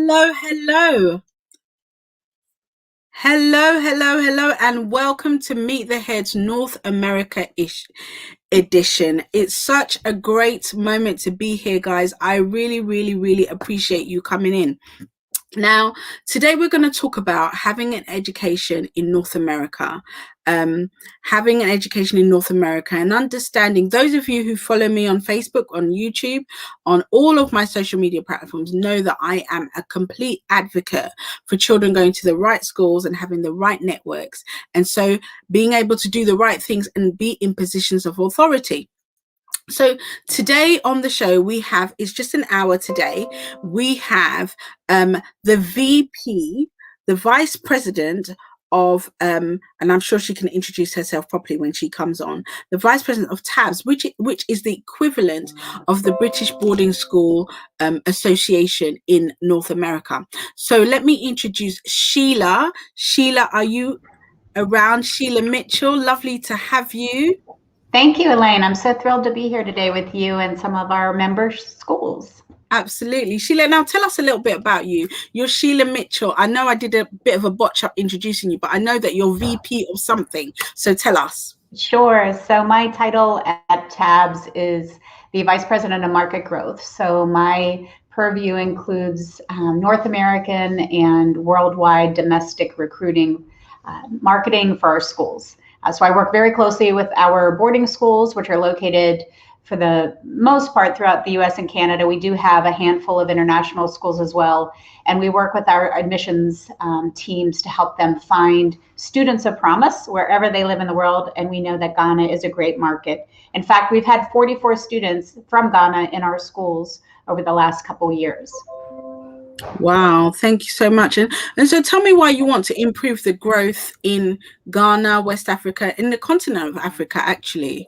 Hello, hello. Hello, and welcome to Meet the Heads North America-ish edition. It's such a great moment to be here, guys. I really appreciate you coming in. Now, today we're going to talk about having an education in North America. Having an education in North America and understanding, those of you who follow me on Facebook, on YouTube, on all of my social media platforms know that I am a complete advocate for children going to the right schools and having the right networks. And so being able to do the right things and be in positions of authority. So today on the show we have, it's just an hour today, we have the VP, the Vice President of, and I'm sure she can introduce herself properly when she comes on, the Vice President of TABS, which is the equivalent of the British Boarding School Association in North America. So let me introduce Sheila. Sheila, are you around? Sheila Mitchell, lovely to have you. Thank you, Elaine. I'm so thrilled to be here today with you and some of our member schools. Absolutely. Sheila, now tell us a little bit about you. You're Sheila Mitchell. I know I did a bit of a botch up introducing you, but I know that you're VP of something. So tell us. Sure. So my title at TABS is the Vice President of Market Growth. So my purview includes North American and worldwide domestic recruiting, marketing for our schools. So I work very closely with our boarding schools, which are located for the most part throughout the US and Canada. We do have a handful of international schools as well. And we work with our admissions teams to help them find students of promise wherever they live in the world. And we know that Ghana is a great market. In fact, we've had 44 students from Ghana in our schools over the last couple of years. Wow, thank you so much. And so tell me why you want to improve the growth in Ghana, West Africa, in the continent of Africa, actually.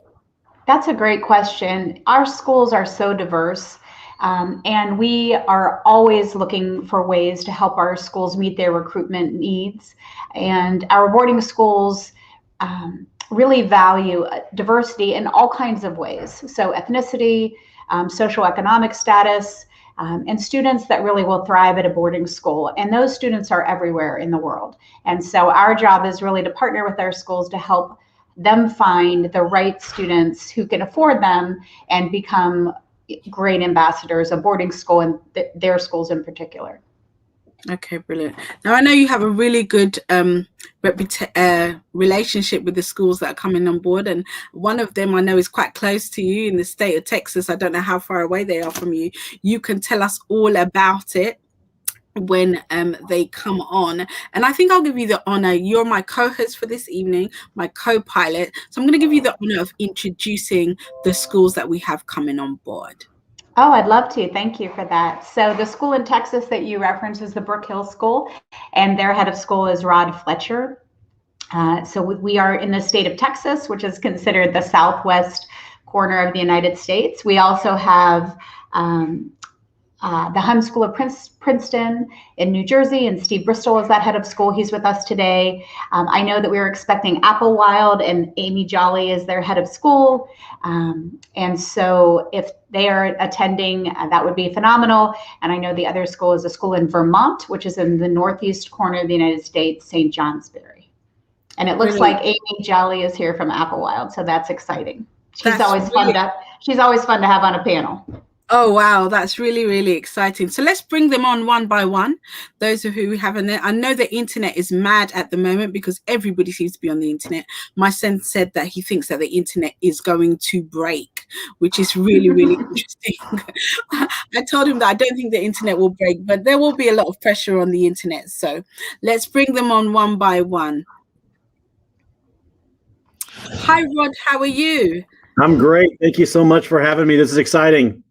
That's a great question. Our schools are so diverse, and we are always looking for ways to help our schools meet their recruitment needs. And our boarding schools really value diversity in all kinds of ways. So ethnicity, socioeconomic status, and students that really will thrive at a boarding school. And those students are everywhere in the world. And so our job is really to partner with our schools to help them find the right students who can afford them and become great ambassadors of boarding school and their schools in particular. Okay, brilliant. Now I know you have a really good relationship with the schools that are coming on board, and one of them I know is quite close to you in the state of Texas. I don't know how far away they are from you. You can tell us all about it when they come on, and I think I'll give you the honor. You're my co-host for this evening, my co-pilot, so I'm going to give you the honor of introducing the schools that we have coming on board. Oh, I'd love to. Thank you for that. So the school in Texas that you referenced is the Brook Hill School, and their head of school is Rod Fletcher. So we are in the state of Texas, which is considered the southwest corner of the United States. We also have the Hun School of Princeton in New Jersey, and Steve Bristol is that head of school. He's with us today. I know that we were expecting Applewild, and Amy Jolly is their head of school. And so if they are attending, that would be phenomenal. And I know the other school is a school in Vermont, which is in the northeast corner of the United States, St. Johnsbury. And it looks like Amy Jolly is here from Applewild, so that's exciting. She's always fun to have on a panel. Oh, wow. That's really exciting. So let's bring them on one by one. Those of who we haven't. I know the internet is mad at the moment because everybody seems to be on the internet. My son said that he thinks that the internet is going to break, which is really interesting. I told him that I don't think the internet will break, but there will be a lot of pressure on the internet. So let's bring them on one by one. Hi, Rod. How are you? I'm great. Thank you so much for having me. This is exciting.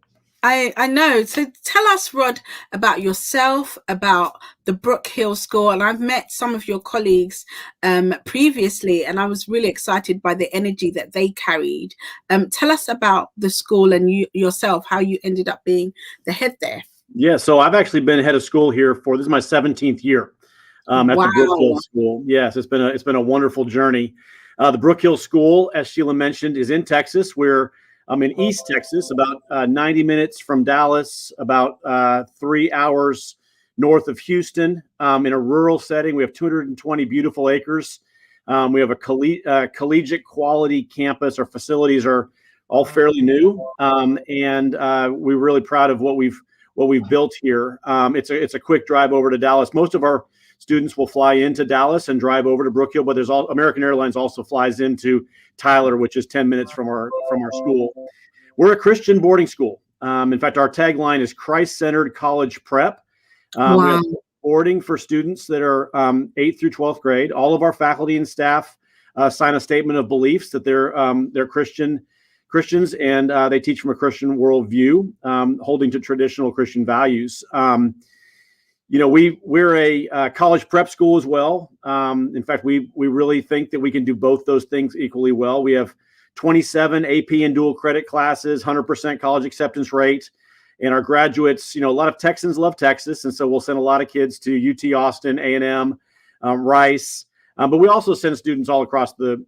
I know. So tell us, Rod, about yourself, about the Brook Hill School. And I've met some of your colleagues previously, and I was really excited by the energy that they carried. Tell us about the school and yourself, how you ended up being the head there. Yeah, so I've actually been head of school here this is my 17th year at the Brook Hill School. Yes, it's been a wonderful journey. The Brook Hill School, as Sheila mentioned, is in Texas. I'm in East Texas, about 90 minutes from Dallas, about 3 hours north of Houston, in a rural setting. We have 220 beautiful acres. We have a collegiate quality campus. Our facilities are all fairly new, and we're really proud of what we've built here. It's a quick drive over to Dallas. Most of our students will fly into Dallas and drive over to Brook Hill, but American Airlines also flies into Tyler, which is 10 minutes from our school. We're a Christian boarding school. In fact, our tagline is Christ-centered college prep. Wow. We have boarding for students that are 8th through 12th grade. All of our faculty and staff sign a statement of beliefs that they're Christians, and they teach from a Christian worldview, holding to traditional Christian values. We're a college prep school as well. In fact, we really think that we can do both those things equally well. We have 27 AP and dual credit classes, 100% college acceptance rate. And our graduates, a lot of Texans love Texas. And so we'll send a lot of kids to UT Austin, A&M, Rice. But we also send students all across the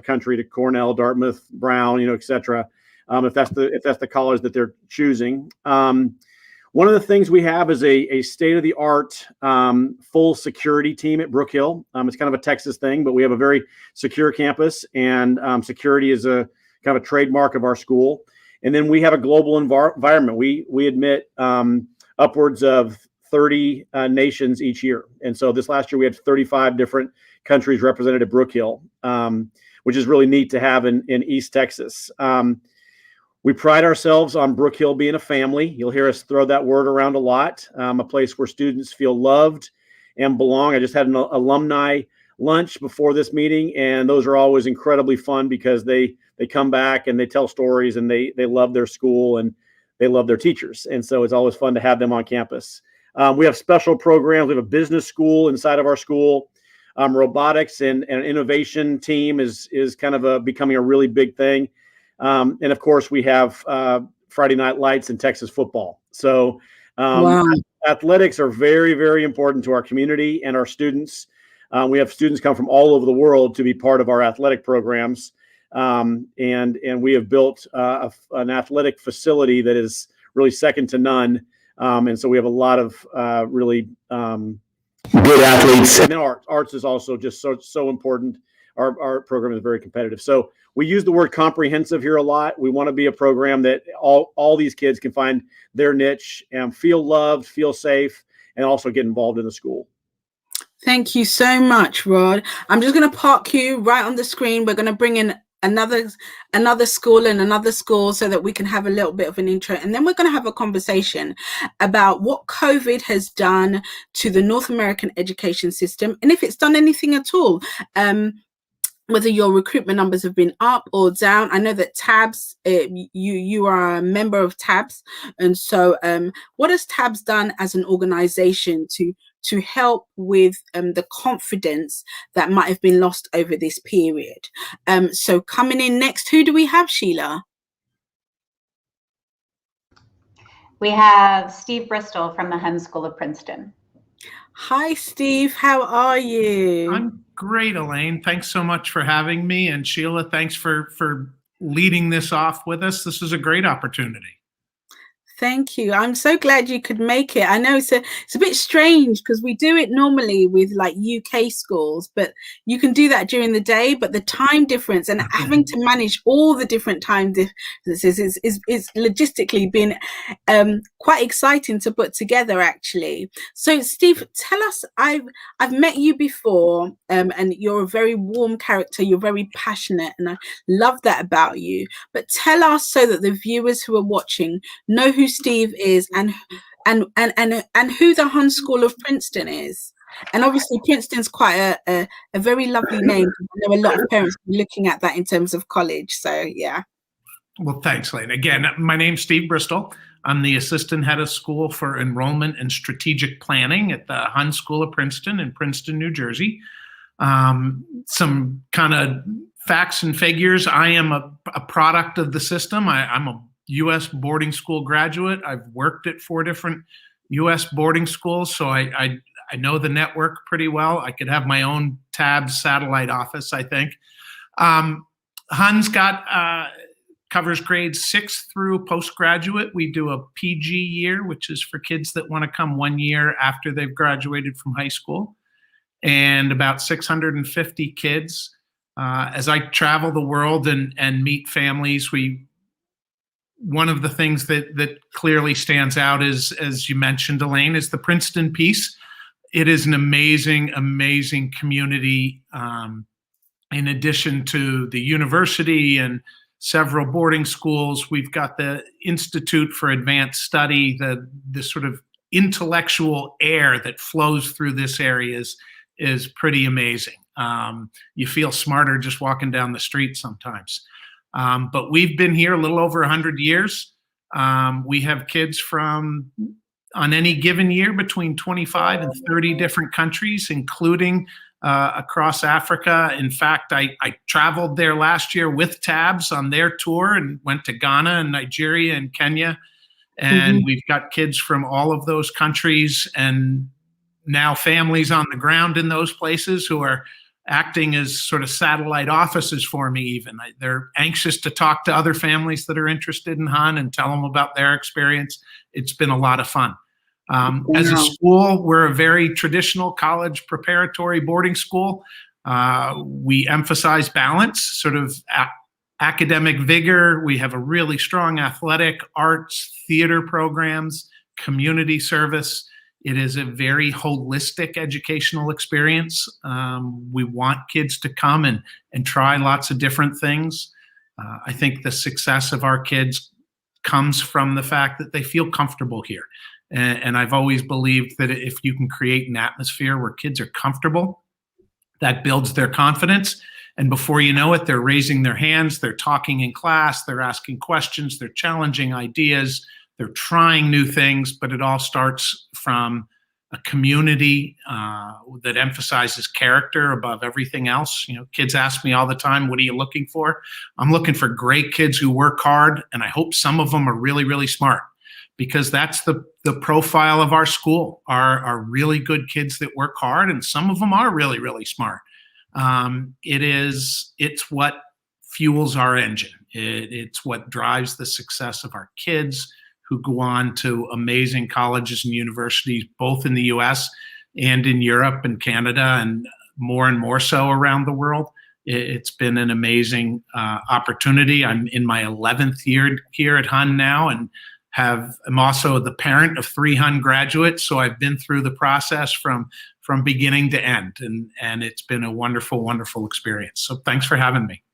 country to Cornell, Dartmouth, Brown, et cetera, if that's the college that they're choosing. One of the things we have is a state-of-the-art full security team at Brook Hill. It's kind of a Texas thing, but we have a very secure campus, and security is a kind of a trademark of our school. And then we have a global environment. We admit upwards of 30 nations each year. And so this last year we had 35 different countries represented at Brook Hill, which is really neat to have in East Texas. We pride ourselves on Brook Hill being a family. You'll hear us throw that word around a lot, a place where students feel loved and belong. I just had an alumni lunch before this meeting, and those are always incredibly fun because they come back and they tell stories, and they love their school and they love their teachers. And so it's always fun to have them on campus. We have special programs. We have a business school inside of our school. Robotics and an innovation team is kind of becoming a really big thing. And of course, we have Friday Night Lights and Texas football. So Wow. athletics are very, very important to our community and our students. We have students come from all over the world to be part of our athletic programs. And we have built an athletic facility that is really second to none. And so we have a lot of really good athletes. And then arts is also just so important. Our program is very competitive. So we use the word comprehensive here a lot. We want to be a program that all these kids can find their niche and feel loved, feel safe, and also get involved in the school. Thank you so much, Rod. I'm just going to park you right on the screen. We're going to bring in another school and another school so that we can have a little bit of an intro, and then we're going to have a conversation about what COVID has done to the North American education system, and if it's done anything at all. Whether your recruitment numbers have been up or down. I know that TABS, you are a member of TABS, and so what has TABS done as an organization to help with the confidence that might have been lost over this period? So coming in next, who do we have, Sheila? We have Steve Bristol from the Hun School of Princeton. Hi, Steve. How are you? I'm great, Elaine. Thanks so much for having me. And Sheila, thanks for leading this off with us. This is a great opportunity. Thank you. I'm so glad you could make it. I know it's a bit strange because we do it normally with like UK schools, but you can do that during the day. But the time difference and having to manage all the different time differences is logistically been quite exciting to put together, actually. So, Steve, tell us. I've met you before, and you're a very warm character. You're very passionate, and I love that about you. But tell us so that the viewers who are watching know who Steve is and who the Hun School of Princeton is. And obviously Princeton's quite a very lovely name. I know a lot of parents are looking at that in terms of college. So yeah. Well, thanks, Elaine. Again, my name's Steve Bristol. I'm the assistant head of school for enrollment and strategic planning at the Hun School of Princeton in Princeton, New Jersey. Some kind of facts and figures. I am a product of the system. I'm a U.S. boarding school graduate. I've worked at 4 different U.S. boarding schools, so I know the network pretty well. I could have my own TABS satellite office, I think. Hun's got covers grades 6 through postgraduate. We do a PG year, which is for kids that want to come 1 year after they've graduated from high school, and about 650 kids. As I travel the world and meet families, one of the things that clearly stands out is, as you mentioned, Elaine, is the Princeton piece. It is an amazing, amazing community. In addition to the university and several boarding schools, we've got the Institute for Advanced Study. The sort of intellectual air that flows through this area is pretty amazing. You feel smarter just walking down the street sometimes. But we've been here a little over 100 years. We have kids from, on any given year, between 25 and 30 different countries, including across Africa. In fact, I traveled there last year with TABS on their tour and went to Ghana and Nigeria and Kenya. And we've got kids from all of those countries and now families on the ground in those places who are acting as sort of satellite offices for me even. They're anxious to talk to other families that are interested in HUN and tell them about their experience. It's been a lot of fun. As a school, we're a very traditional college preparatory boarding school. We emphasize balance, sort of academic vigor. We have a really strong athletic, arts, theater programs, community service. It is a very holistic educational experience. We want kids to come and try lots of different things. I think the success of our kids comes from the fact that they feel comfortable here. And I've always believed that if you can create an atmosphere where kids are comfortable, that builds their confidence. And before you know it, they're raising their hands, they're talking in class, they're asking questions, they're challenging ideas, they're trying new things, but it all starts from a community that emphasizes character above everything else. You know, kids ask me all the time, what are you looking for? I'm looking for great kids who work hard, and I hope some of them are really, really smart, because that's the profile of our school, are really good kids that work hard, and some of them are really, really smart. It's what fuels our engine. It's what drives the success of our kids who go on to amazing colleges and universities, both in the US and in Europe and Canada, and more so around the world. It's been an amazing opportunity. I'm in my 11th year here at HUN now, and I'm also the parent of 3 HUN graduates, so I've been through the process from beginning to end, and it's been a wonderful, wonderful experience. So thanks for having me.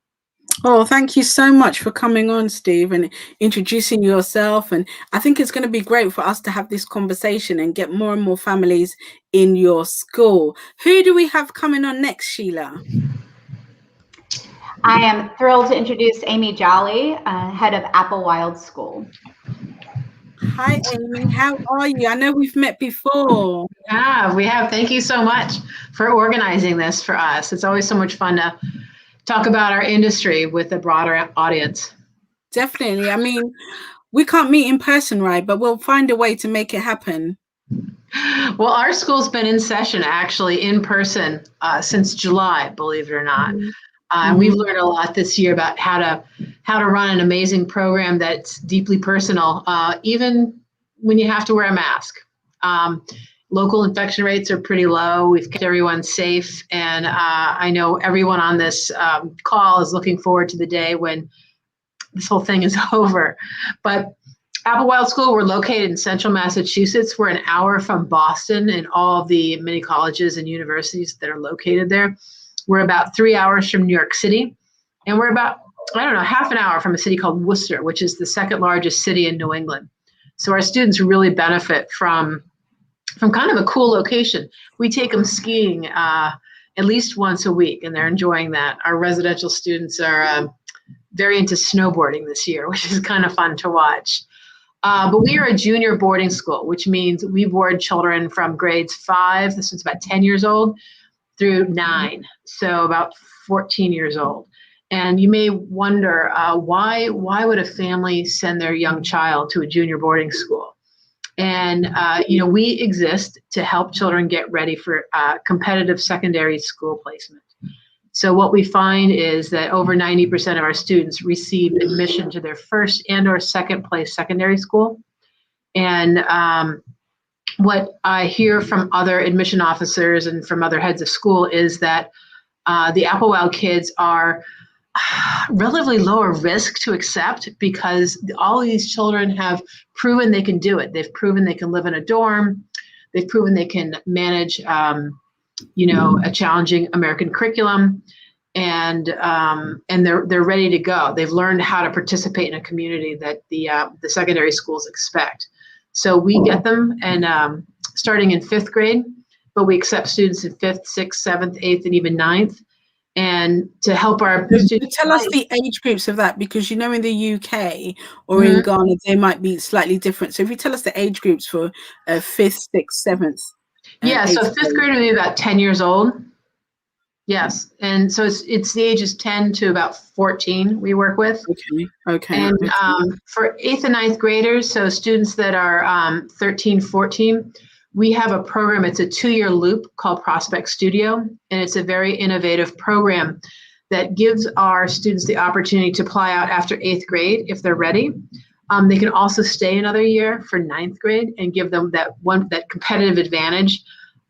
Oh, thank you so much for coming on, Steve, and introducing yourself. And I think it's going to be great for us to have this conversation and get more and more families in your school. Who do we have coming on next, Sheila? I am thrilled to introduce Amy Jolly, head of Applewild School. Hi, Amy. How are you? I know we've met before. Yeah, we have. Thank you so much for organizing this for us. It's always so much fun to talk about our industry with a broader audience. Definitely. I mean, we can't meet in person, right? But we'll find a way to make it happen. Well, our school's been in session actually in person since July, believe it or not. We've learned a lot this year about how to run an amazing program that's deeply personal, even when you have to wear a mask. Local infection rates are pretty low. We've kept everyone safe. And I know everyone on this call is looking forward to the day when this whole thing is over. But Applewild School, we're located in central Massachusetts. We're an hour from Boston and all of the many colleges and universities that are located there. We're about 3 hours from New York City. And we're about, half an hour from a city called Worcester, which is the second largest city in New England. So our students really benefit from kind of a cool location. We take them skiing at least once a week, and they're enjoying that. Our residential students are very into snowboarding this year, which is kind of fun to watch. But we are a junior boarding school, which means we board children from grades 5, this is about 10 years old, through 9, so about 14 years old. And you may wonder, why would a family send their young child to a junior boarding school? And, we exist to help children get ready for competitive secondary school placement. So what we find is that over 90% of our students receive admission to their first and or second place secondary school. And what I hear from other admission officers and from other heads of school is that the Applewild kids are relatively lower risk to accept because all of these children have proven they can do it. They've proven they can live in a dorm. They've proven they can manage, a challenging American curriculum, and they're ready to go. They've learned how to participate in a community that the secondary schools expect. So we get them and starting in 5th grade, but we accept students in 5th, 6th, 7th, 8th, and even 9th. And to help our students. Tell us the age groups of that, because in the UK or in Ghana, they might be slightly different. So if you tell us the age groups for 5th, 6th, 7th. Yeah, so 5th grade would be about 10 years old. Yes, and so it's the ages 10 to about 14 we work with. Okay. And for 8th and 9th graders, so students that are 13, 14, we have a program. It's a 2-year loop called Prospect Studio, and it's a very innovative program that gives our students the opportunity to apply out after 8th grade if they're ready. They can also stay another year for 9th grade and give them that competitive advantage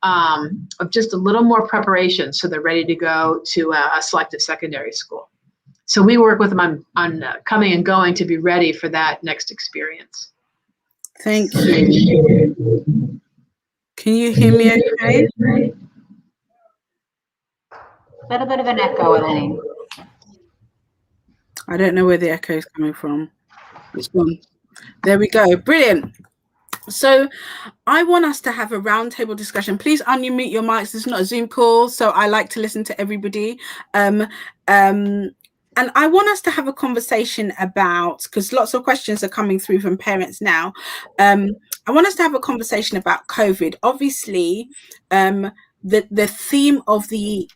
of just a little more preparation so they're ready to go to a selective secondary school. So we work with them on coming and going to be ready for that next experience. Thank you. Can you hear me okay? A little bit of an echo, Elaine. I don't know where the echo is coming from. It's gone. There we go. Brilliant. So I want us to have a roundtable discussion. Please unmute your mics. This is not a Zoom call, so I like to listen to everybody. And I want us to have a conversation about, because lots of questions are coming through from parents now. I want us to have a conversation about COVID. Obviously, the theme of the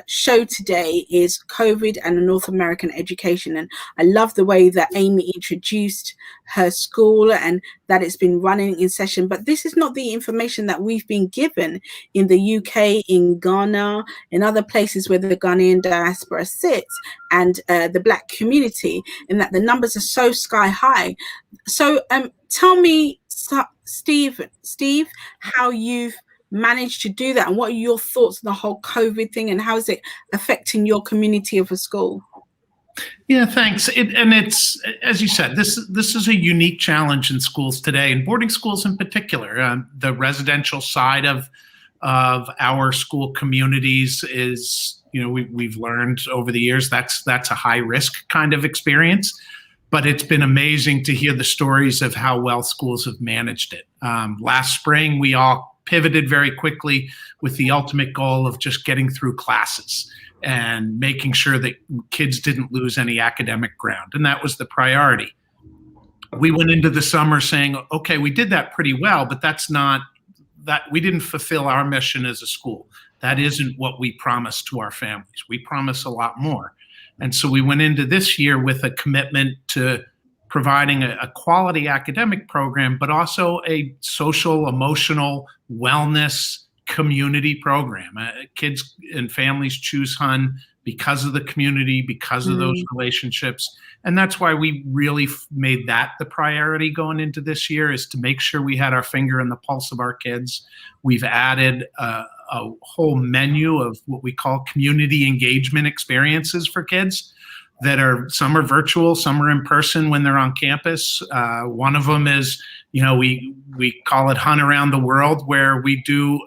show today is COVID and North American education. And I love the way that Amy introduced her school and that it's been running in session. But this is not the information that we've been given in the UK, in Ghana, in other places where the Ghanaian diaspora sits, and the Black community, in that the numbers are so sky high. So tell me, Steve, how you've managed to do that, and what are your thoughts on the whole COVID thing, and how is it affecting your community of a school? Yeah, thanks. And it's, as you said, this is a unique challenge in schools today, and boarding schools in particular. The residential side of our school communities is, we've learned over the years that's a high risk kind of experience. But it's been amazing to hear the stories of how well schools have managed it. Last spring, we all pivoted very quickly with the ultimate goal of just getting through classes and making sure that kids didn't lose any academic ground. And that was the priority. We went into the summer saying, okay, we did that pretty well, but that's not that we didn't fulfill our mission as a school. That isn't what we promised to our families. We promise a lot more. And so we went into this year with a commitment to providing a quality academic program, but also a social, emotional wellness community program. Kids and families choose Hun because of the community, because of those relationships. And that's why we really made that the priority going into this year, is to make sure we had our finger in the pulse of our kids. We've added a whole menu of what we call community engagement experiences for kids that are, some are virtual, some are in person when they're on campus. One of them is, we call it Hun Around the World, where we do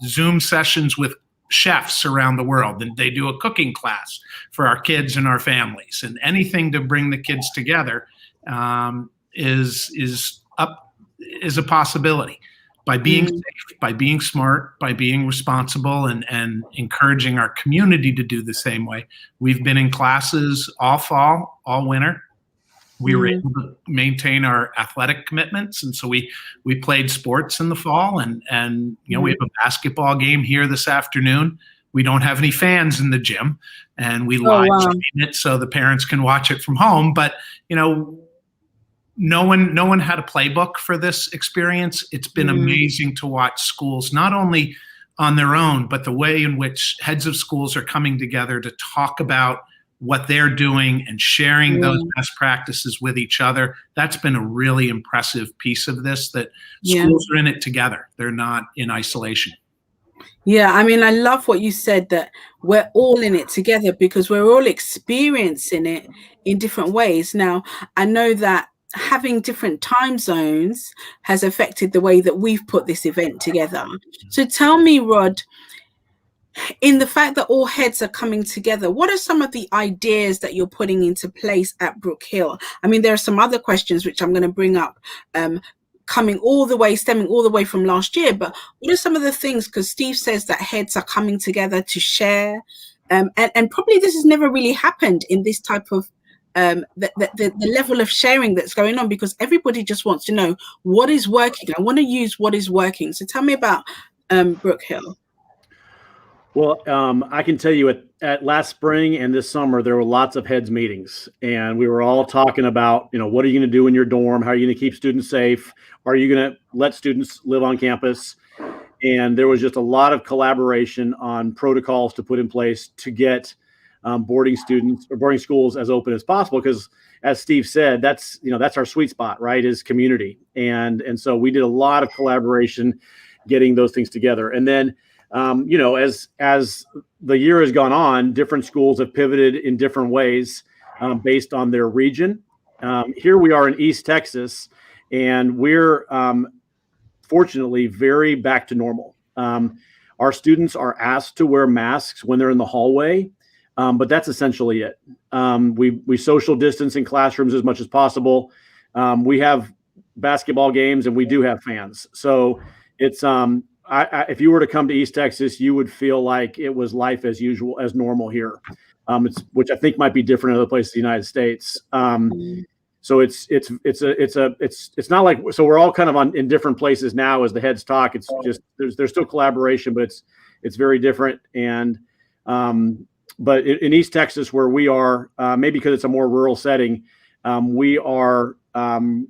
Zoom sessions with chefs around the world, and they do a cooking class for our kids and our families, and anything to bring the kids together is a possibility. By being safe, by being smart, by being responsible, and encouraging our community to do the same way. We've been in classes all fall, all winter. We were able to maintain our athletic commitments, and so we played sports in the fall, and we have a basketball game here this afternoon. We don't have any fans in the gym, and we live stream it so the parents can watch it from home. But no one had a playbook for this experience. It's been amazing to watch schools not only on their own, but the way in which heads of schools are coming together to talk about what they're doing and sharing those best practices with each other, that's been a really impressive piece of this, that schools are in it together. They're not in isolation. Yeah, I mean, I love what you said, that we're all in it together because we're all experiencing it in different ways. Now, I know that having different time zones has affected the way that we've put this event together. So tell me, Rod, in the fact that all heads are coming together, what are some of the ideas that you're putting into place at Brook Hill? I mean, there are some other questions which I'm going to bring up, stemming all the way from last year, but what are some of the things, because Steve says that heads are coming together to share, and probably this has never really happened in this type of the level of sharing that's going on, because everybody just wants to know what is working. I want to use what is working. So tell me about Brook Hill. Well, I can tell you at last spring and this summer, there were lots of heads meetings, and we were all talking about, what are you going to do in your dorm? How are you going to keep students safe? Are you going to let students live on campus? And there was just a lot of collaboration on protocols to put in place to get boarding schools as open as possible. Because as Steve said, that's our sweet spot, right? Is community. And so we did a lot of collaboration getting those things together. And then, as the year has gone on, different schools have pivoted in different ways based on their region. Here we are in East Texas, and we're fortunately very back to normal. Our students are asked to wear masks when they're in the hallway, but that's essentially it. We social distance in classrooms as much as possible. We have basketball games, and we do have fans. So it's if you were to come to East Texas, you would feel like it was life as usual, as normal here, which I think might be different in other places in the United States. So it's not like, so we're all kind of in different places now as the heads talk. It's just there's still collaboration, but it's very different. And but in East Texas, where we are, maybe because it's a more rural setting, we are in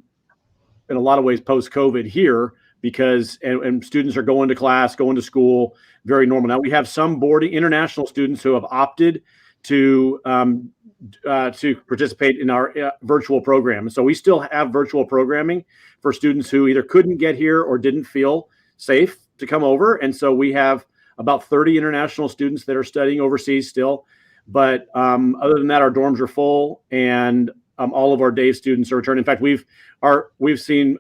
a lot of ways post-COVID here, because and students are going to class, going to school, very normal. Now we have some international students who have opted to participate in our virtual program. So we still have virtual programming for students who either couldn't get here or didn't feel safe to come over. And so we have about 30 international students that are studying overseas still. But other than that, our dorms are full, and all of our day students are returning. In fact, we've seen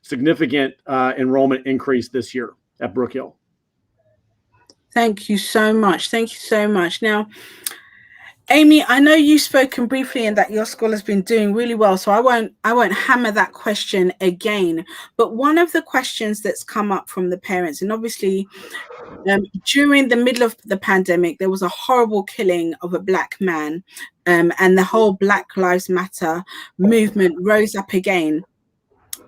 significant enrollment increase this year at Brook Hill. Thank you so much. Thank you so much. Now, Amy, I know you've spoken briefly and that your school has been doing really well, so I won't hammer that question again. But one of the questions that's come up from the parents, and obviously during the middle of the pandemic, there was a horrible killing of a Black man, and the whole Black Lives Matter movement rose up again.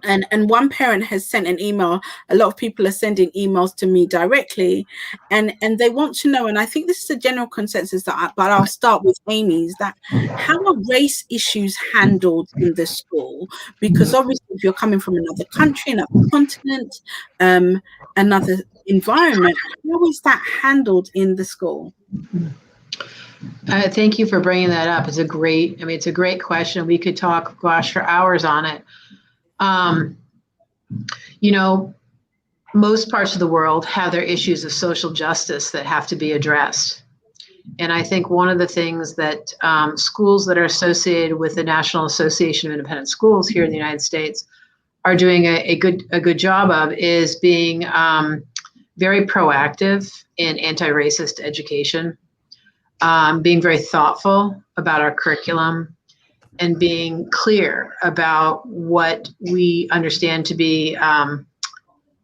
And one parent has sent an email. A lot of people are sending emails to me directly, and they want to know, and I think this is a general consensus but I'll start with Amy's, that how are race issues handled in the school? Because obviously if you're coming from another country, another continent, another environment, how is that handled in the school? Thank you for bringing that up. It's a great question. We could talk, for hours on it. Most parts of the world have their issues of social justice that have to be addressed. And I think one of the things that schools that are associated with the National Association of Independent Schools here in the United States are doing a good job of is being very proactive in anti-racist education, being very thoughtful about our curriculum, and being clear about what we understand to be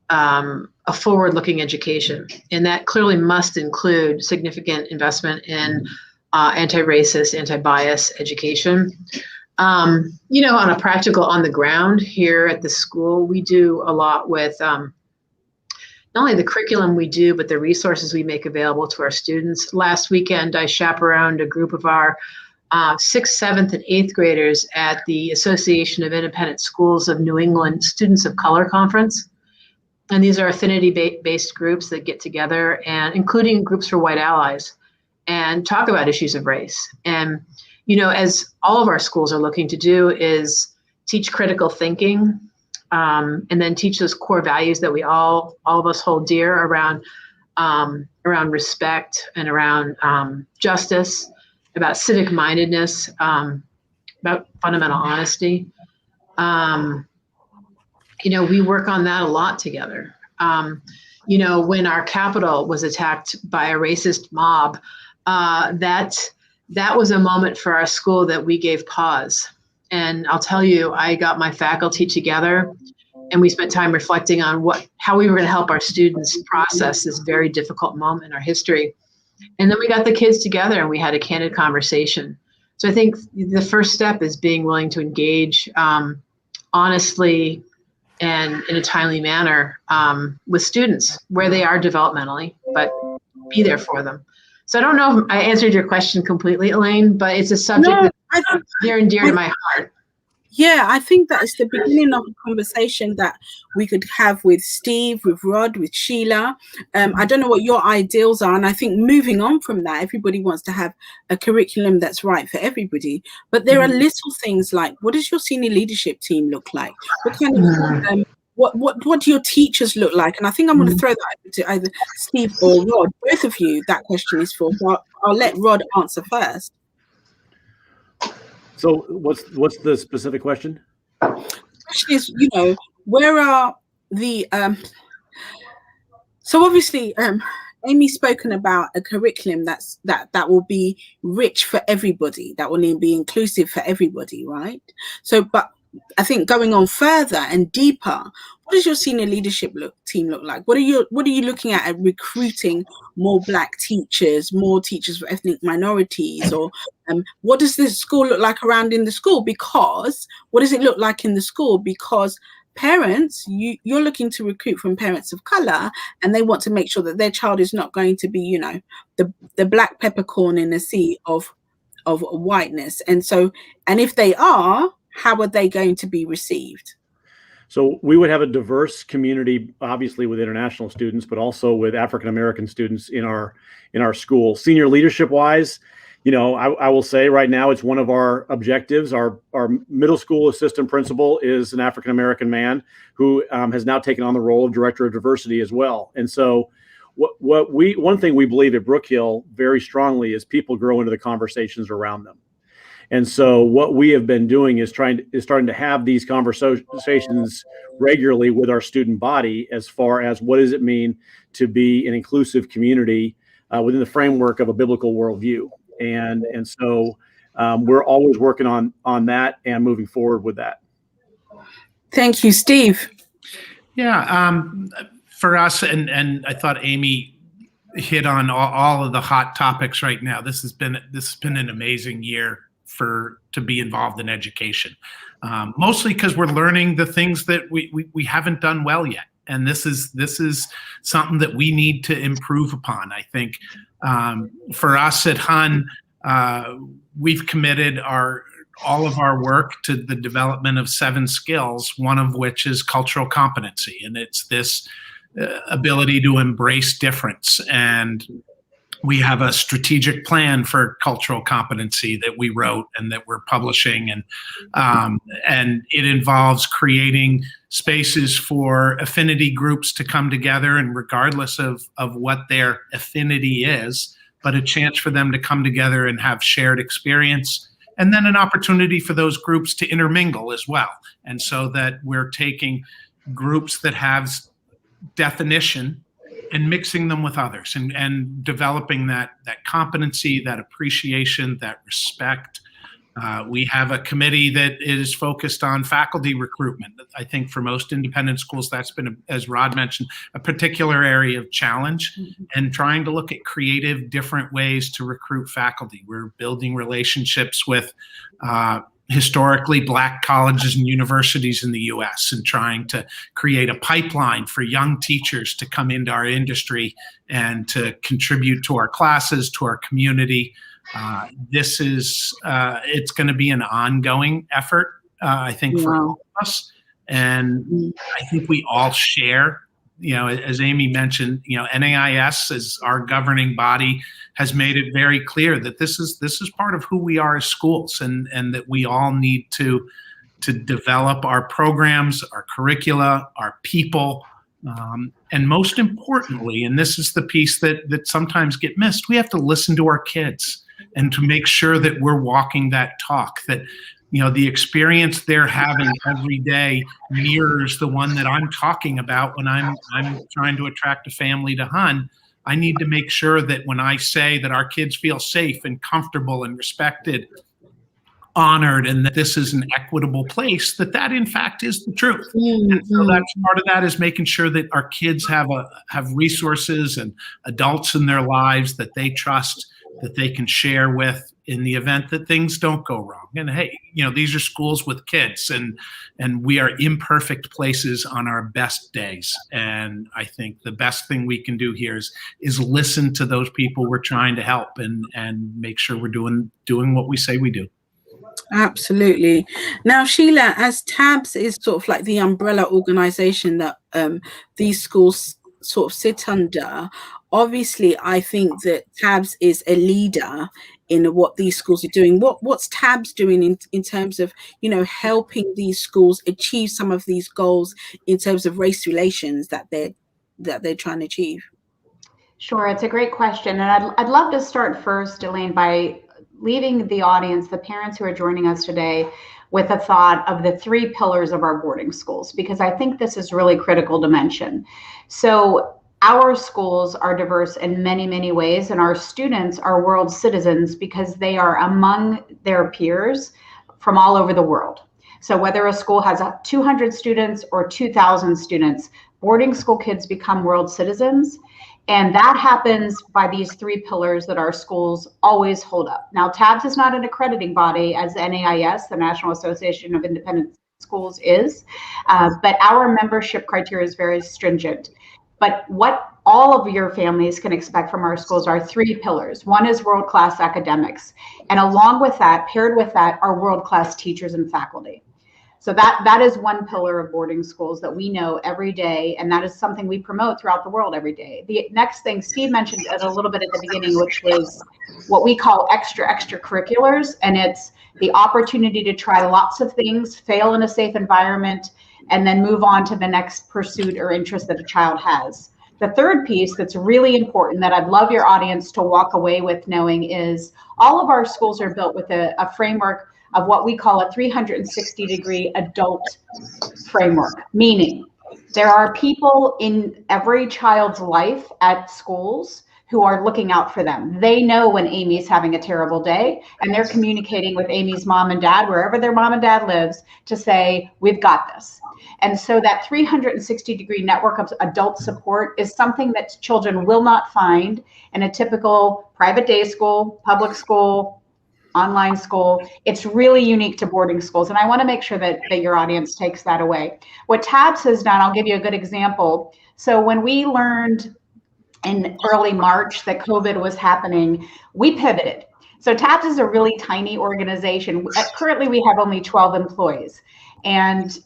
a forward-looking education. And that clearly must include significant investment in anti-racist, anti-bias education. On a practical, on the ground here at the school, we do a lot with not only the curriculum we do, but the resources we make available to our students. Last weekend, I chaperoned a group of our 6th, 7th, and 8th graders at the Association of Independent Schools of New England Students of Color Conference. And these are affinity-based groups that get together, and including groups for white allies, and talk about issues of race. And, as all of our schools are looking to do, is teach critical thinking, and then teach those core values that we all of us hold dear around respect and around justice, about civic mindedness, about fundamental honesty. We work on that a lot together. When our Capitol was attacked by a racist mob, that was a moment for our school that we gave pause. And I'll tell you, I got my faculty together and we spent time reflecting on how we were going to help our students process this very difficult moment in our history. And then we got the kids together and we had a candid conversation. So I think the first step is being willing to engage honestly and in a timely manner with students where they are developmentally, but be there for them. So I don't know if I answered your question completely, Elaine, but it's a subject that's near and dear to my heart. Yeah, I think that is the beginning of a conversation that we could have with Steve, with Rod, with Sheila. I don't know what your ideals are. And I think moving on from that, everybody wants to have a curriculum that's right for everybody. But there are little things like, what does your senior leadership team look like? What kind of what do your teachers look like? And I think I'm going to throw that over to either Steve or Rod. Both of you, that question is for. So I'll let Rod answer first. So what's the specific question? The question is, where are the so obviously Amy's spoken about a curriculum that will be rich for everybody, that will be inclusive for everybody, right? So, but I think going on further and deeper, what does your senior leadership team look like? What are you looking at recruiting more Black teachers, more teachers for ethnic minorities, or what does this school look like around in the school? Because what does it look like in the school? Because parents, you're looking to recruit from parents of color, and they want to make sure that their child is not going to be, the black peppercorn in a sea of whiteness. And so, and if they are, how are they going to be received? So we would have a diverse community, obviously with international students, but also with African-American students in our school. Senior leadership wise, I will say right now it's one of our objectives. Our middle school assistant principal is an African-American man who has now taken on the role of director of diversity as well. And so one thing we believe at Brook Hill very strongly is people grow into the conversations around them. And so what we have been doing is starting to have these conversations regularly with our student body as far as what does it mean to be an inclusive community within the framework of a biblical worldview. And so we're always working on that and moving forward with that. Thank you, Steve. Yeah, for us, and I thought Amy hit on all of the hot topics right now. This has been an amazing year to be involved in education, mostly because we're learning the things that we haven't done well yet, and this is something that we need to improve upon. I think for us at HUN, we've committed all of our work to the development of 7 skills, one of which is cultural competency, and it's this ability to embrace difference. And we have a strategic plan for cultural competency that we wrote and that we're publishing, and it involves creating spaces for affinity groups to come together, and regardless of what their affinity is, but a chance for them to come together and have shared experience, and then an opportunity for those groups to intermingle as well. And so that we're taking groups that have definition and mixing them with others, and developing that competency, that appreciation, that respect. We have a committee that is focused on faculty recruitment. I think for most independent schools, that's been, as Rod mentioned, a particular area of challenge, and trying to look at creative, different ways to recruit faculty. We're building relationships with historically Black colleges and universities in the U.S. and trying to create a pipeline for young teachers to come into our industry and to contribute to our classes, to our community. It's going to be an ongoing effort, I think, for all of us. And I think we all share as Amy mentioned, NAIS as our governing body has made it very clear that this is part of who we are as schools, and that we all need to develop our programs, our curricula, our people, and most importantly, and this is the piece that sometimes get missed, we have to listen to our kids and to make sure that we're walking that talk, that the experience they're having every day mirrors the one that I'm talking about when I'm trying to attract a family to Hun. I need to make sure that when I say that our kids feel safe and comfortable and respected, honored, and that this is an equitable place, that in fact is the truth. And so that's part of that, is making sure that our kids have resources and adults in their lives that they trust, that they can share with in the event that things don't go wrong. And hey, these are schools with kids, and we are imperfect places on our best days. And I think the best thing we can do here is listen to those people we're trying to help, and make sure we're doing what we say we do. Absolutely. Now, Sheila, as TABS is sort of like the umbrella organization that these schools sort of sit under, obviously I think that TABS is a leader in what these schools are doing. What's TABS doing in terms of helping these schools achieve some of these goals in terms of race relations that they're trying to achieve? Sure, it's a great question, and I'd love to start first, Elaine, by leaving the audience, the parents who are joining us today, with a thought of the 3 pillars of our boarding schools, because I think this is really critical to mention. So our schools are diverse in many, many ways, and our students are world citizens because they are among their peers from all over the world. So whether a school has 200 students or 2,000 students, boarding school kids become world citizens. And that happens by these 3 pillars that our schools always hold up. Now, TABS is not an accrediting body as NAIS, the National Association of Independent Schools, is, but our membership criteria is very stringent. But what all of your families can expect from our schools are 3 pillars. One is world-class academics. And along with that, paired with that, are world-class teachers and faculty. So that is one pillar of boarding schools that we know every day, and that is something we promote throughout the world every day. The next thing Steve mentioned a little bit at the beginning, which was what we call extracurriculars, and it's the opportunity to try lots of things, fail in a safe environment, and then move on to the next pursuit or interest that a child has. The third piece that's really important that I'd love your audience to walk away with knowing is all of our schools are built with a framework of what we call a 360-degree adult framework, meaning there are people in every child's life at schools who are looking out for them. They know when Amy's having a terrible day, and they're communicating with Amy's mom and dad, wherever their mom and dad lives, to say, we've got this. And so that 360-degree network of adult support is something that children will not find in a typical private day school, public school, online school. It's really unique to boarding schools. And I want to make sure that your audience takes that away. What TABS has done, I'll give you a good example. So when we learned in early March that COVID was happening, we pivoted. So TABS is a really tiny organization. Currently, we have only 12 employees. And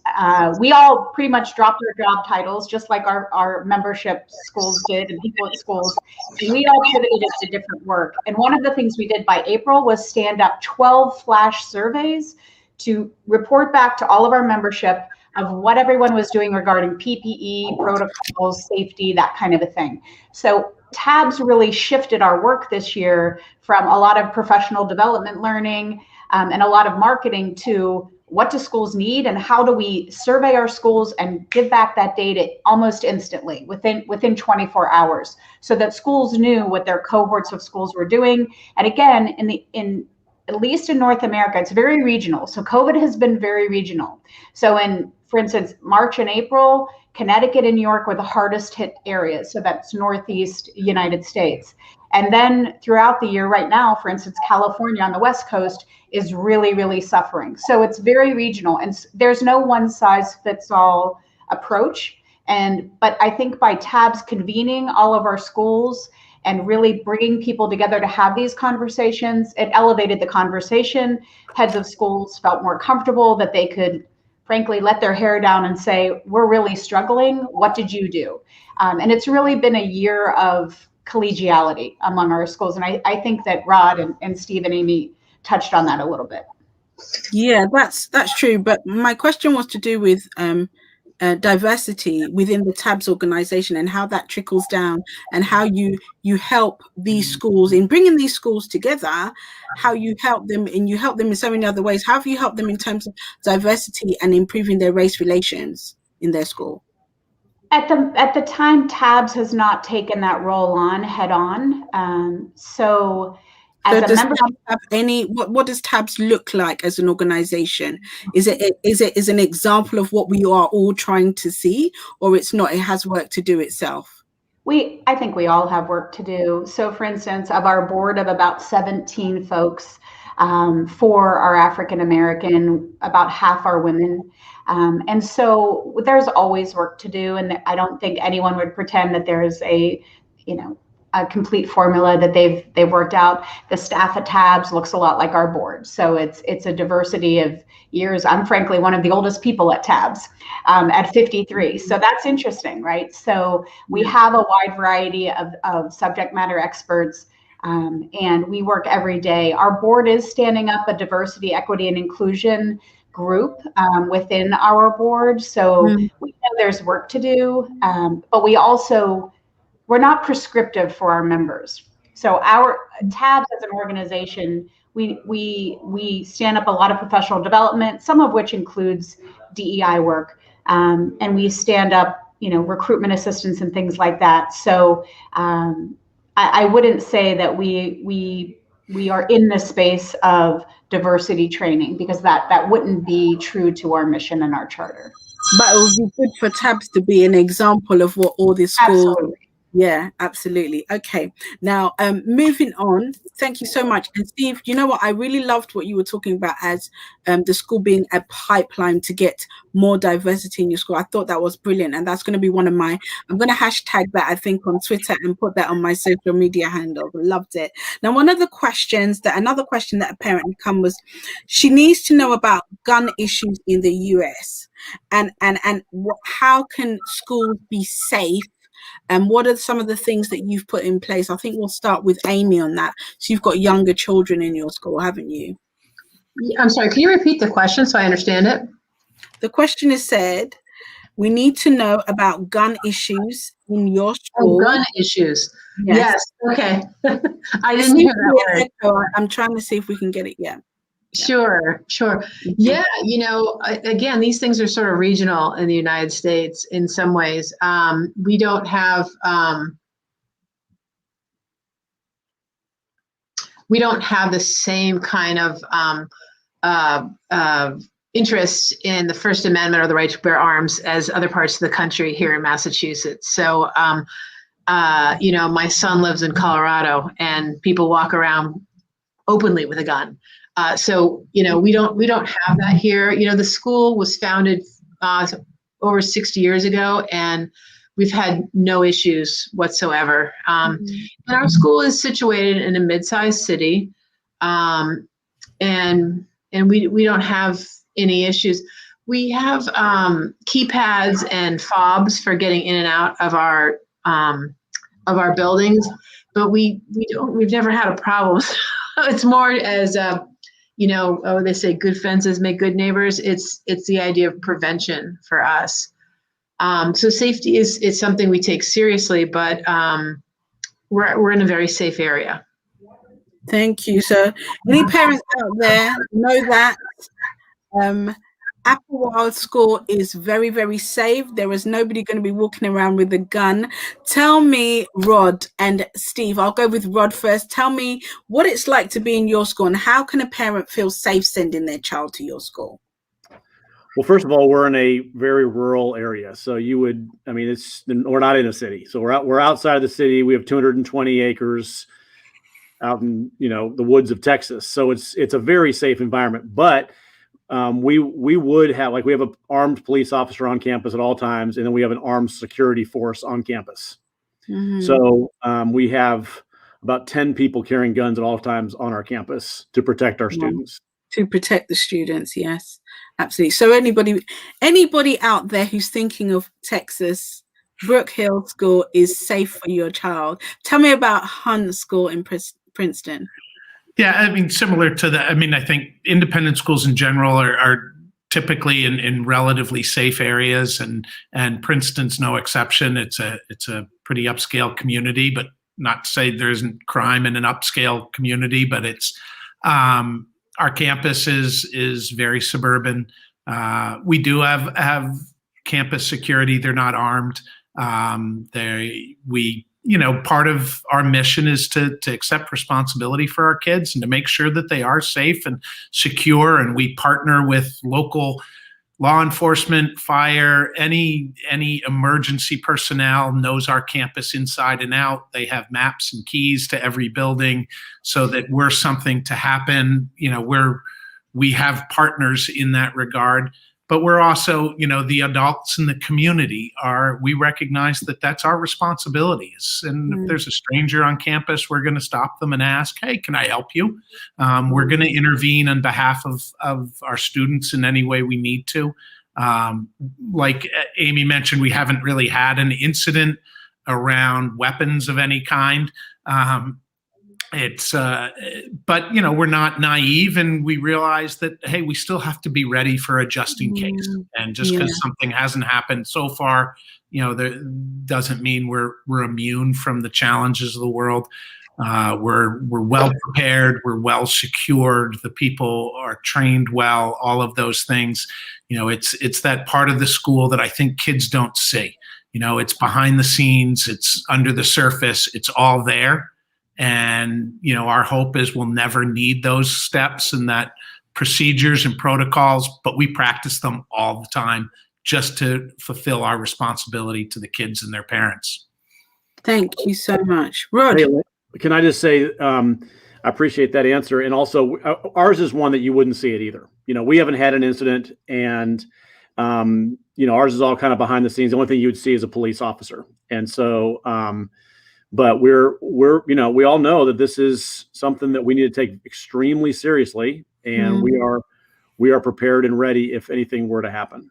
we all pretty much dropped our job titles, just like our membership schools did and people at schools. And we all pivoted into different work. And one of the things we did by April was stand up 12 flash surveys to report back to all of our membership of what everyone was doing regarding PPE, protocols, safety, that kind of a thing. So TABS really shifted our work this year from a lot of professional development learning and a lot of marketing to what do schools need and how do we survey our schools and give back that data almost instantly within 24 hours so that schools knew what their cohorts of schools were doing. And again, in at least in North America, it's very regional. So COVID has been very regional. So for instance, March and April, Connecticut and New York were the hardest hit areas. So that's Northeast United States. And then throughout the year right now, for instance, California on the West Coast is really, really suffering. So it's very regional and there's no one size fits all approach. But I think by TABS convening all of our schools and really bringing people together to have these conversations, it elevated the conversation. Heads of schools felt more comfortable that they could frankly let their hair down and say, we're really struggling. What did you do? And it's really been a year of collegiality among our schools. And I think that Rod and Steve and Amy touched on that a little bit. Yeah, that's true. But my question was to do with diversity within the TABS organization and how that trickles down, and how you help these schools in bringing these schools together, how you help them, and you help them in so many other ways. How have you helped them in terms of diversity and improving their race relations in their school? At the time, TABS has not taken that role on head on. So as a member, have any, what does TABS look like as an organization? Is it an example of what we are all trying to see, or it's not? It has work to do itself. I think we all have work to do. So, for instance, of our board of about 17 folks, 4 are African American, about half are women. And so there's always work to do. And I don't think anyone would pretend that there's a complete formula that they've worked out. The staff at TABS looks a lot like our board. So it's a diversity of years. I'm frankly one of the oldest people at TABS at 53. So that's interesting, right? So we have a wide variety of subject matter experts. And we work every day. Our board is standing up a diversity, equity, and inclusion group within our board. So we know there's work to do, but we're not prescriptive for our members. So our TABS as an organization, we stand up a lot of professional development, some of which includes DEI work, and we stand up, recruitment assistance and things like that. So I wouldn't say that we are in the space of diversity training, because that wouldn't be true to our mission and our charter. But it would be good for TABS to be an example of what all these schools. Absolutely. Yeah, absolutely. Okay. Now, moving on. Thank you so much. And Steve, you know what? I really loved what you were talking about as the school being a pipeline to get more diversity in your school. I thought that was brilliant. And that's going to be I'm going to hashtag that, I think, on Twitter and put that on my social media handle. Loved it. Now, another question that a parent had come was, she needs to know about gun issues in the US and how can schools be safe? And what are some of the things that you've put in place? I think we'll start with Amy on that. So you've got younger children in your school, haven't you? I'm sorry, can you repeat the question so I understand it? The question is said, we need to know about gun issues in your school. Oh, gun issues. Yes. Okay. I didn't hear that word. I'm trying to see if we can get it. Yeah. Sure. Yeah, again, these things are sort of regional in the United States in some ways. We don't have the same kind of interest in the First Amendment or the right to bear arms as other parts of the country here in Massachusetts. So, my son lives in Colorado, and people walk around openly with a gun. So we don't have that here. The school was founded over 60 years ago, and we've had no issues whatsoever. And our school is situated in a mid-sized city, and we don't have any issues. We have keypads and fobs for getting in and out of our buildings, but we've never had a problem. It's more as they say good fences make good neighbors. It's the idea of prevention for us. So safety is something we take seriously, but we're in a very safe area. Thank you. So any parents out there know that Applewild School is very, very safe. There is nobody going to be walking around with a gun. Tell me, Rod and Steve, I'll go with Rod first. Tell me what it's like to be in your school, and how can a parent feel safe sending their child to your school? Well, first of all, we're in a very rural area. So we're not in a city. So we're outside of the city. We have 220 acres out in, the woods of Texas. So it's a very safe environment, but we would have, we have an armed police officer on campus at all times, and then we have an armed security force on campus. Mm-hmm. So we have about 10 people carrying guns at all times on our campus to protect our students. To protect the students, yes. Absolutely. So anybody out there who's thinking of Texas, Brook Hill School is safe for your child. Tell me about Hunt School in Princeton. Yeah, I mean, similar to that. I mean, I think independent schools in general are typically in relatively safe areas, and Princeton's no exception. It's a pretty upscale community, but not to say there isn't crime in an upscale community, but it's our campus is very suburban. We do have campus security. They're not armed. Part of our mission is to accept responsibility for our kids and to make sure that they are safe and secure. And we partner with local law enforcement, fire, any emergency personnel knows our campus inside and out. They have maps and keys to every building so that we're something to happen. We have partners in that regard. But we're also, the adults in the community we recognize that that's our responsibilities. And if there's a stranger on campus, we're going to stop them and ask, hey, can I help you? We're going to intervene on behalf of our students in any way we need to. Like Amy mentioned, we haven't really had an incident around weapons of any kind. But we're not naive, and we realize that, hey, we still have to be ready for a just in case. And just because something hasn't happened so far, that doesn't mean we're immune from the challenges of the world. We're well prepared, we're well secured, the people are trained well, all of those things. It's that part of the school that I think kids don't see. It's behind the scenes, it's under the surface, it's all there. And, our hope is we'll never need those steps and that procedures and protocols, but we practice them all the time just to fulfill our responsibility to the kids and their parents. Thank you so much. Rod. Hey, can I just say, I appreciate that answer. And also ours is one that you wouldn't see it either. We haven't had an incident, and, ours is all kind of behind the scenes. The only thing you would see is a police officer. And so, but we all know that this is something that we need to take extremely seriously, and we are prepared and ready if anything were to happen.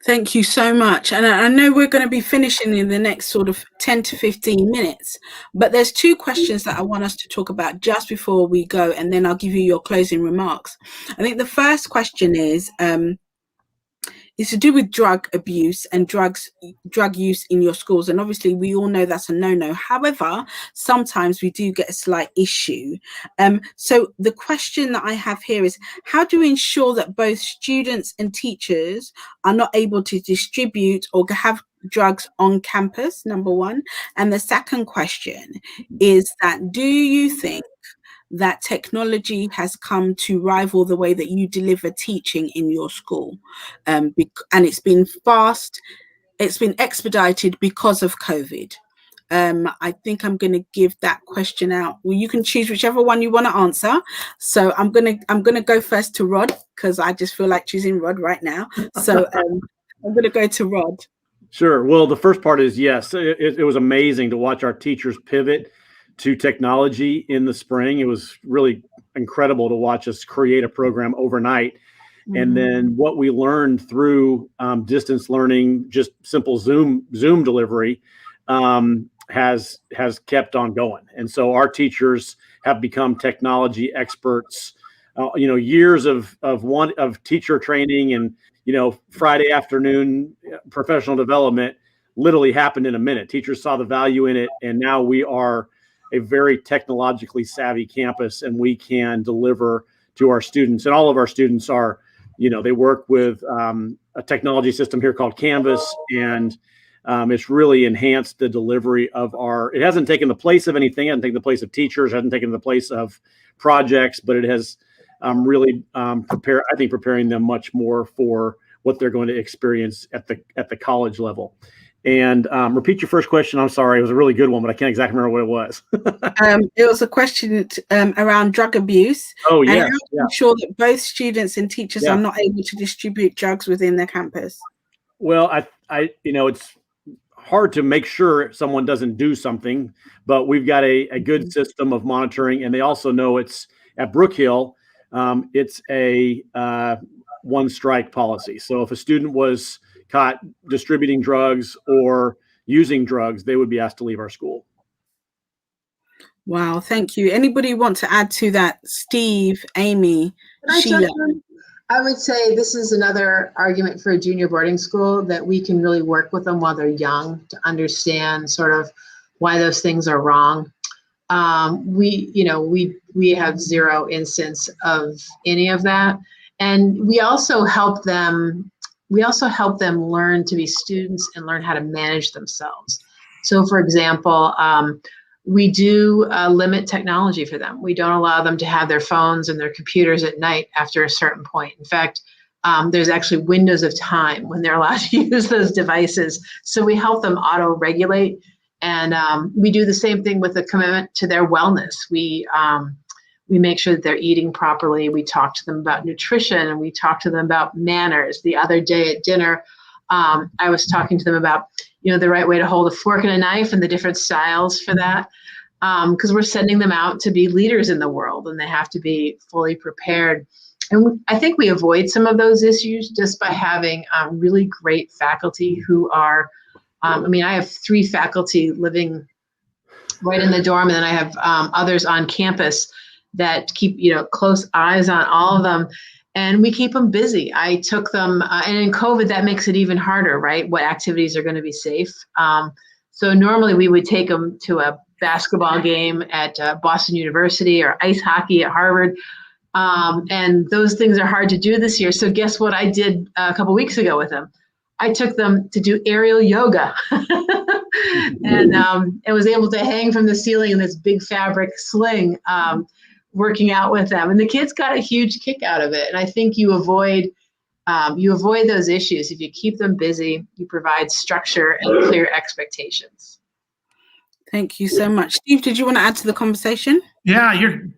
Thank you so much. And I know we're going to be finishing in the next sort of 10 to 15 minutes, but there's two questions that I want us to talk about just before we go, and then I'll give you your closing remarks. I think the first question is to do with drug abuse and drug use in your schools. And obviously we all know that's a no-no. However, sometimes we do get a slight issue. So the question that I have here is, how do we ensure that both students and teachers are not able to distribute or have drugs on campus, number one? And the second question is that, do you think that technology has come to rival the way that you deliver teaching in your school? And it's been expedited because of COVID. I think I'm going to give that question out. Well, you can choose whichever one you want to answer. So I'm going to go first to Rod, because I just feel like choosing Rod right now. So I'm going to go to Rod. Sure. Well, the first part is yes. It was amazing to watch our teachers pivot to technology in the spring. It was really incredible to watch us create a program overnight. And then what we learned through distance learning, just simple Zoom delivery, has kept on going. And so our teachers have become technology experts. Years of teacher training and Friday afternoon professional development literally happened in a minute. Teachers saw the value in it, and now we are a very technologically savvy campus, and we can deliver to our students. And all of our students are, they work with a technology system here called Canvas, and it's really enhanced the delivery of it hasn't taken the place of anything, it hasn't taken the place of teachers, it hasn't taken the place of projects, but it has really preparing them much more for what they're going to experience at the college level. And repeat your first question. I'm sorry. It was a really good one, but I can't exactly remember what it was. It was a question around drug abuse. Oh, yeah. And how to ensure that both students and teachers are not able to distribute drugs within their campus. Well, it's hard to make sure someone doesn't do something, but we've got a good system of monitoring. And they also know it's at Brook Hill. it's a one strike policy. So if a student was caught distributing drugs or using drugs, they would be asked to leave our school. Wow, thank you. Anybody want to add to that? Steve, Amy, Sheila? I would say this is another argument for a junior boarding school, that we can really work with them while they're young to understand sort of why those things are wrong. We have zero instance of any of that. And we also help them learn to be students and learn how to manage themselves. So for example, we do limit technology for them. We don't allow them to have their phones and their computers at night after a certain point. In fact, there's actually windows of time when they're allowed to use those devices. So we help them auto-regulate. And we do the same thing with the commitment to their wellness. We make sure that they're eating properly. We talk to them about nutrition, and we talk to them about manners. The other day at dinner, I was talking to them about, the right way to hold a fork and a knife and the different styles for that. Because we're sending them out to be leaders in the world, and they have to be fully prepared. And I think we avoid some of those issues just by having really great faculty who are, I have 3 faculty living right in the dorm, and then I have others on campus that keep, close eyes on all of them. And we keep them busy. I took them, and in COVID, that makes it even harder, right? What activities are going to be safe? So normally we would take them to a basketball game at Boston University or ice hockey at Harvard. And those things are hard to do this year. So guess what I did a couple weeks ago with them? I took them to do aerial yoga and was able to hang from the ceiling in this big fabric sling, working out with them. And the kids got a huge kick out of it. And I think you avoid those issues if you keep them busy, you provide structure and clear expectations. Thank you so much. Steve, did you want to add to the conversation? Yeah,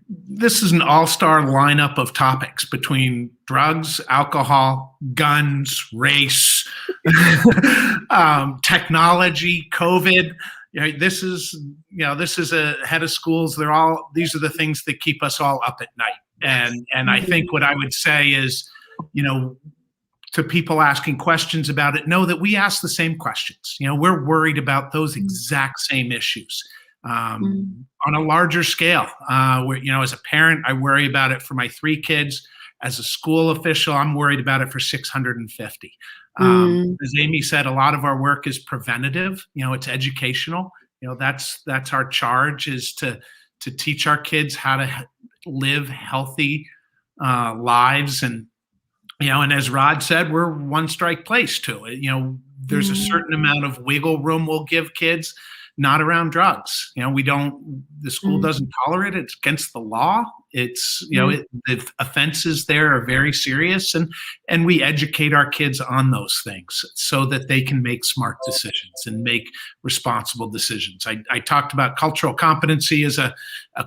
this is an all-star lineup of topics between drugs, alcohol, guns, race, technology, COVID. This is a head of schools. These are the things that keep us all up at night. And I think what I would say is, to people asking questions about it, know that we ask the same questions. We're worried about those exact same issues on a larger scale. As a parent, I worry about it for my 3 kids. As a school official, I'm worried about it for 650. As Amy said, a lot of our work is preventative. It's educational. That's our charge, is to teach our kids how to live healthy lives. And and as Rod said, we're one strike place too. There's a certain amount of wiggle room we'll give kids, not around drugs. The school doesn't tolerate it. It's against the law. It's, the offenses there are very serious, and we educate our kids on those things so that they can make smart decisions and make responsible decisions. I talked about cultural competency as a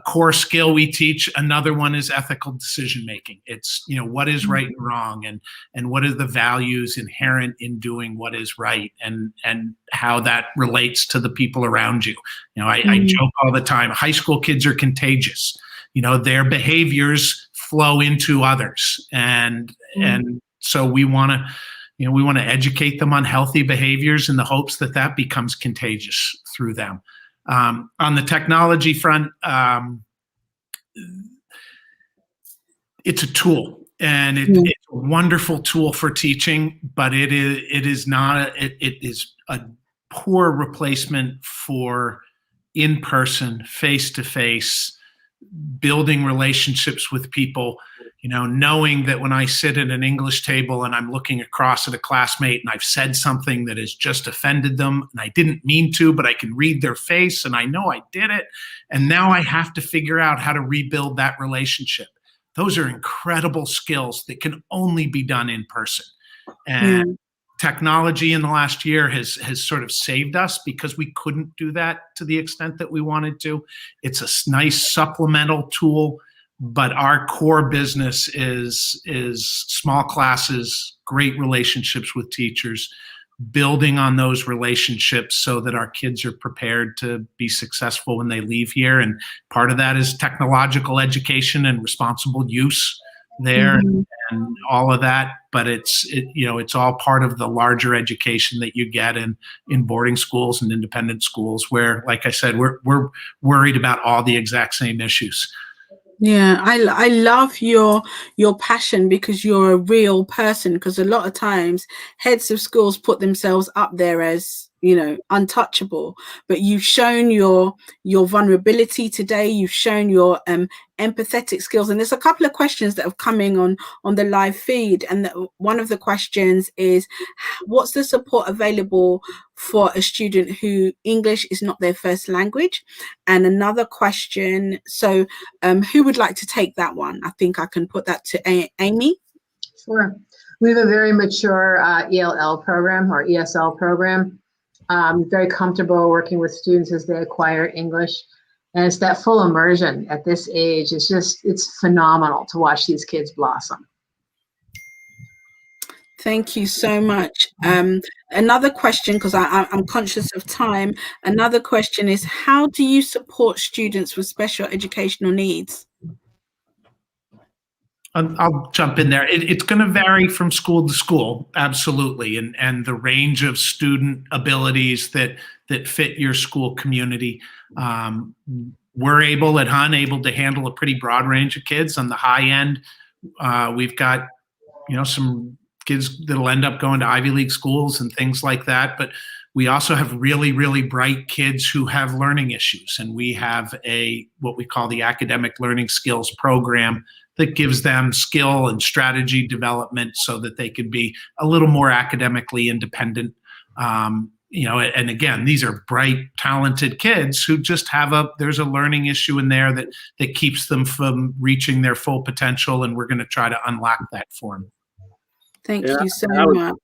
core skill we teach. Another one is ethical decision making. It's, what is right and wrong, and what are the values inherent in doing what is right, and how that relates to the people around you. I joke all the time, high school kids are contagious. Their behaviors flow into others. And so we want to educate them on healthy behaviors in the hopes that becomes contagious through them. On the technology front, it's a tool, and it's a wonderful tool for teaching, but it is a poor replacement for in-person, face-to-face, building relationships with people, knowing that when I sit at an English table and I'm looking across at a classmate and I've said something that has just offended them and I didn't mean to, but I can read their face and I know I did it. And now I have to figure out how to rebuild that relationship. Those are incredible skills that can only be done in person. And technology in the last year has sort of saved us because we couldn't do that to the extent that we wanted to. It's a nice supplemental tool, but our core business is small classes, great relationships with teachers, building on those relationships so that our kids are prepared to be successful when they leave here. And part of that is technological education and responsible use there Mhm. and all of that, but it's all part of the larger education that you get in boarding schools and independent schools where, like I said, we're worried about all the exact same issues. Yeah, I love your passion because you're a real person. Because a lot of times heads of schools put themselves up there as, you know, untouchable, but you've shown your vulnerability today. You've shown your empathetic skills, and there's a couple of questions that have coming on the live feed, and one of the questions is, what's the support available for a student who English is not their first language? And another question, so who would like to take that one? I think I can put that to Amy. Sure. We have a very mature ELL program or ESL program. Very comfortable working with students as they acquire English. And it's that full immersion at this age. It's phenomenal to watch these kids blossom. Thank you so much. Another question, because I'm conscious of time. Another question is, how do you support students with special educational needs? I'll jump in there. It's going to vary from school to school, absolutely, and the range of student abilities that fit your school community. We're at HUN able to handle a pretty broad range of kids. On the high end, we've got some kids that'll end up going to Ivy League schools and things like that. But we also have really, really bright kids who have learning issues, and we have what we call the Academic Learning Skills Program that gives them skill and strategy development so that they can be a little more academically independent. And again, these are bright, talented kids who just there's a learning issue in there that keeps them from reaching their full potential, and we're going to try to unlock that for them. Thank you so much.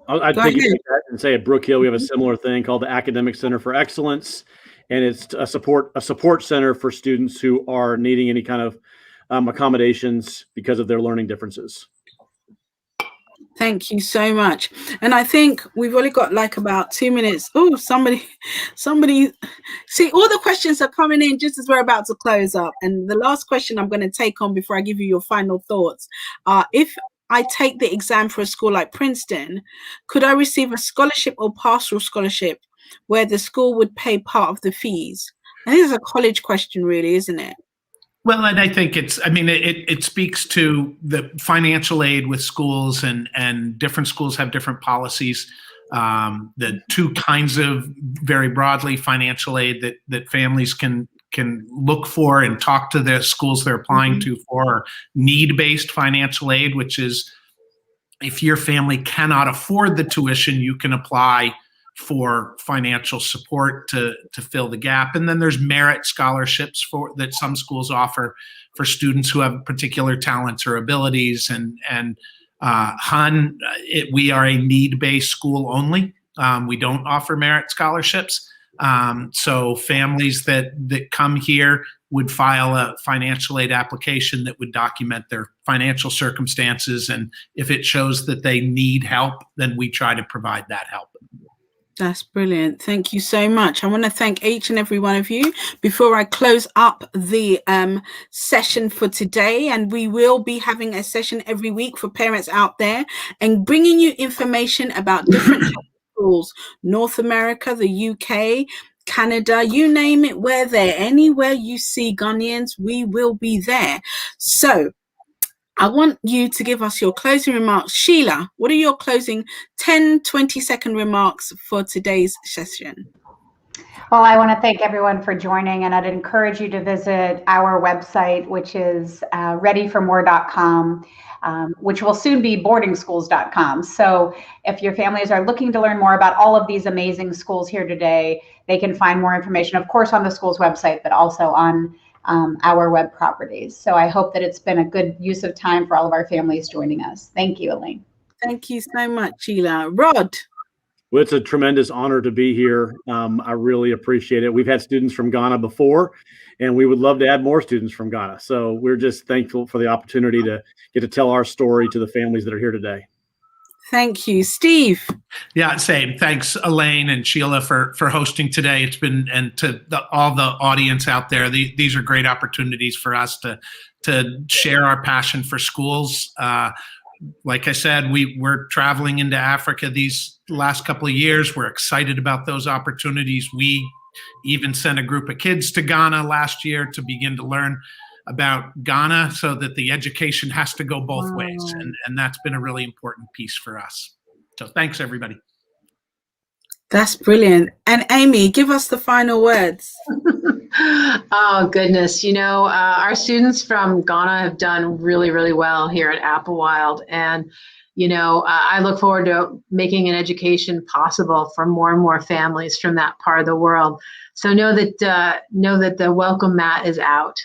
I'd piggyback that and say at Brook Hill we have a similar thing called the Academic Center for Excellence, and it's a support center for students who are needing any kind of accommodations because of their learning differences. Thank you so much. And I think we've only got like about 2 minutes. Oh, somebody, see, all the questions are coming in just as we're about to close up. And the last question I'm going to take on before I give you your final thoughts, if I take the exam for a school like Princeton, could I receive a scholarship or pastoral scholarship where the school would pay part of the fees? I think it's a college question, really, isn't it? Well, and I think it speaks to the financial aid with schools, and different schools have different policies. The two kinds of very broadly financial aid that families can look for and talk to the schools they're applying to for need-based financial aid, which is if your family cannot afford the tuition, you can apply for financial support to fill the gap. And then there's merit scholarships that some schools offer for students who have particular talents or abilities. And HUN, we are a need-based school only. We don't offer merit scholarships. So families that come here would file a financial aid application that would document their financial circumstances. And if it shows that they need help, then we try to provide that help. That's brilliant. Thank you so much. I want to thank each and every one of you before I close up the session for today. And we will be having a session every week for parents out there and bringing you information about different schools, North America, the UK, Canada, you name it, we're there. Anywhere you see Ghanaians, we will be there. So I want you to give us your closing remarks. Sheila, what are your closing 10, 20-second remarks for today's session? Well, I want to thank everyone for joining, and I'd encourage you to visit our website, which is readyformore.com, which will soon be boardingschools.com. So if your families are looking to learn more about all of these amazing schools here today, they can find more information, of course, on the school's website, but also on our web properties. So I hope that it's been a good use of time for all of our families joining us. Thank you, Elaine. Thank you so much, Sheila. Rod. Well, it's a tremendous honor to be here. I really appreciate it. We've had students from Ghana before, and we would love to add more students from Ghana. So we're just thankful for the opportunity to get to tell our story to the families that are here today. Thank you. Steve. Yeah, same. Thanks, Elaine and Sheila, for hosting today. It's been, and to all the audience out there, these are great opportunities for us to to share our passion for schools. Like I said, we're traveling into Africa these last couple of years. We're excited about those opportunities. We even sent a group of kids to Ghana last year to begin to learn about Ghana, so that the education has to go both ways. And that's been a really important piece for us. So thanks, everybody. That's brilliant. And Amy, give us the final words. Oh, goodness. Our students from Ghana have done really, really well here at Applewild. And, I look forward to making an education possible for more and more families from that part of the world. So know that the welcome mat is out.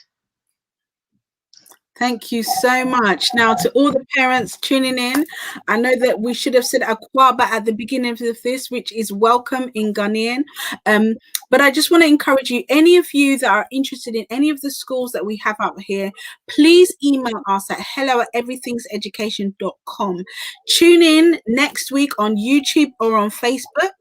Thank you so much. Now, to all the parents tuning in, I know that we should have said Akwaba at the beginning of this, which is welcome in Ghanaian. But I just want to encourage you, any of you that are interested in any of the schools that we have out here, please email us at hello@everythingseducation.com. Tune in next week on YouTube or on Facebook,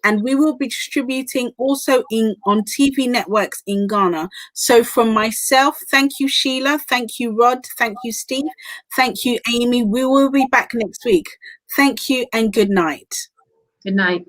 and we will be distributing also on TV networks in Ghana. So from myself, thank you, Sheila. Thank you, Rod. Thank you, Steve. Thank you, Amy. We will be back next week. Thank you and good night. Good night.